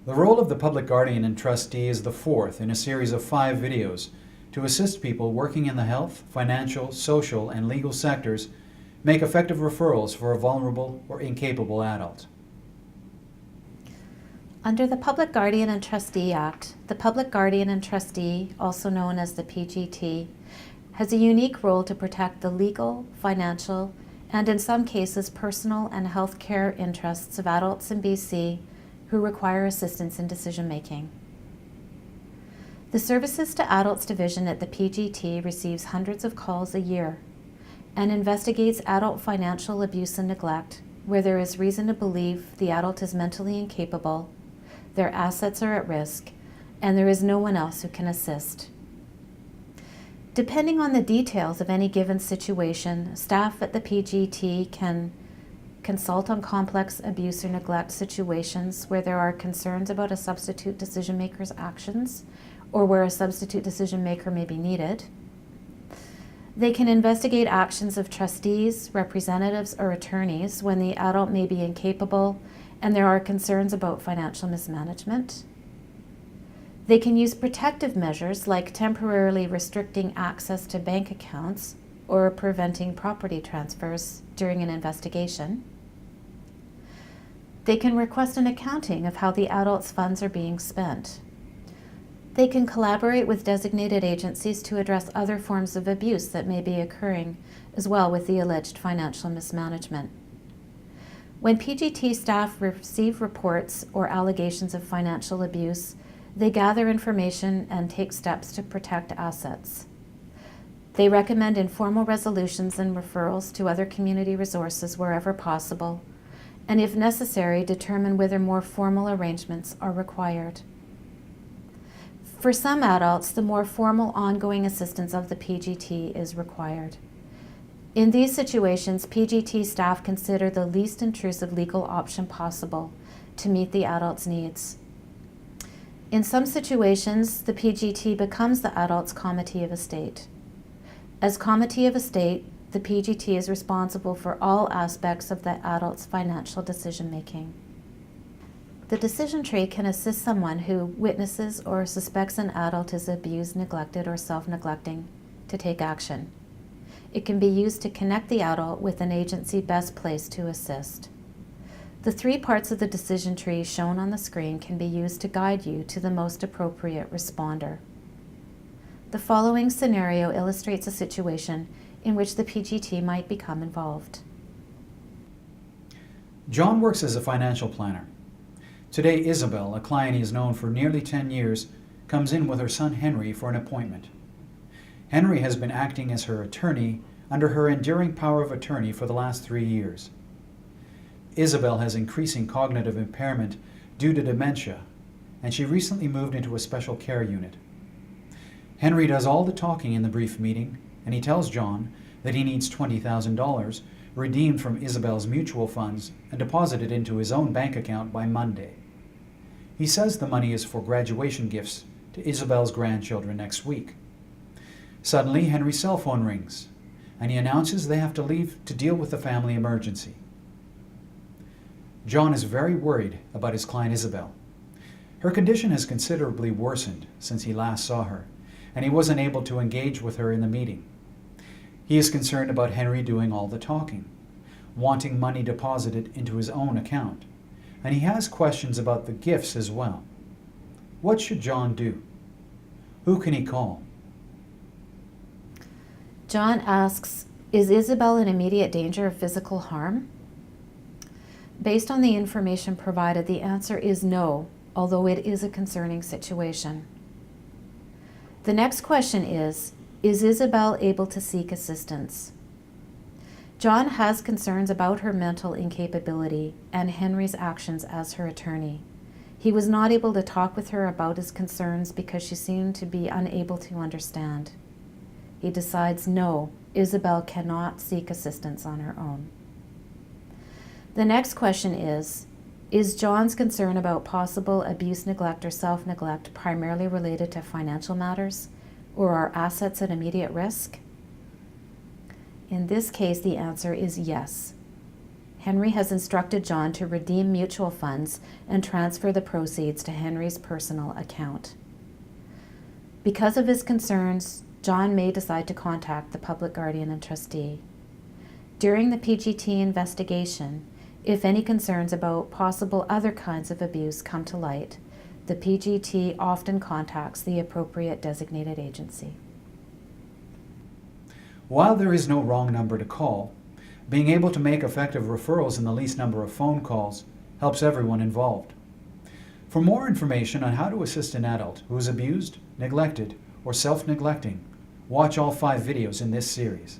The role of the Public Guardian and Trustee is the fourth in a series of 5 videos to assist people working in the health, financial, social, and legal sectors make effective referrals for a vulnerable or incapable adult. Under the Public Guardian and Trustee Act, the Public Guardian and Trustee, also known as the PGT, has a unique role to protect the legal, financial, and in some cases personal and health care interests of adults in BC who require assistance in decision-making. The Services to Adults Division at the PGT receives hundreds of calls a year and investigates adult financial abuse and neglect where there is reason to believe the adult is mentally incapable, their assets are at risk, and there is no one else who can assist. Depending on the details of any given situation, staff at the PGT can consult on complex abuse or neglect situations where there are concerns about a substitute decision maker's actions or where a substitute decision maker may be needed. They can investigate actions of trustees, representatives, or attorneys when the adult may be incapable and there are concerns about financial mismanagement. They can use protective measures like temporarily restricting access to bank accounts or preventing property transfers during an investigation. They can request an accounting of how the adult's funds are being spent. They can collaborate with designated agencies to address other forms of abuse that may be occurring, as well with the alleged financial mismanagement. When PGT staff receive reports or allegations of financial abuse, they gather information and take steps to protect assets. They recommend informal resolutions and referrals to other community resources wherever possible, and if necessary, determine whether more formal arrangements are required. For some adults, the more formal ongoing assistance of the PGT is required. In these situations, PGT staff consider the least intrusive legal option possible to meet the adult's needs. In some situations, the PGT becomes the adult's committee of estate. As committee of estate, the PGT is responsible for all aspects of the adult's financial decision-making. The decision tree can assist someone who witnesses or suspects an adult is abused, neglected, or self-neglecting to take action. It can be used to connect the adult with an agency best placed to assist. The 3 parts of the decision tree shown on the screen can be used to guide you to the most appropriate responder. The following scenario illustrates a situation in which the PGT might become involved. John works as a financial planner. Today, Isabel, a client he has known for nearly 10 years, comes in with her son Henry for an appointment. Henry has been acting as her attorney under her enduring power of attorney for the last 3 years. Isabel has increasing cognitive impairment due to dementia, and she recently moved into a special care unit. Henry does all the talking in the brief meeting, and he tells John that he needs $20,000 redeemed from Isabel's mutual funds and deposited into his own bank account by Monday. He says the money is for graduation gifts to Isabel's grandchildren next week. Suddenly, Henry's cell phone rings, and he announces they have to leave to deal with the family emergency. John is very worried about his client Isabel. Her condition has considerably worsened since he last saw her, and he wasn't able to engage with her in the meeting. He is concerned about Henry doing all the talking, wanting money deposited into his own account, and he has questions about the gifts as well. What should John do? Who can he call? John asks, is Isabel in immediate danger of physical harm? Based on the information provided, the answer is no, although it is a concerning situation. The next question is Isabel able to seek assistance? John has concerns about her mental incapability and Henry's actions as her attorney. He was not able to talk with her about his concerns because she seemed to be unable to understand. He decides no, Isabel cannot seek assistance on her own. The next question is John's concern about possible abuse, neglect, or self-neglect primarily related to financial matters, or are assets at immediate risk? In this case, the answer is yes. Henry has instructed John to redeem mutual funds and transfer the proceeds to Henry's personal account. Because of his concerns, John may decide to contact the Public Guardian and Trustee. During the PGT investigation, if any concerns about possible other kinds of abuse come to light, the PGT often contacts the appropriate designated agency. While there is no wrong number to call, being able to make effective referrals in the least number of phone calls helps everyone involved. For more information on how to assist an adult who is abused, neglected, or self-neglecting, watch all 5 videos in this series.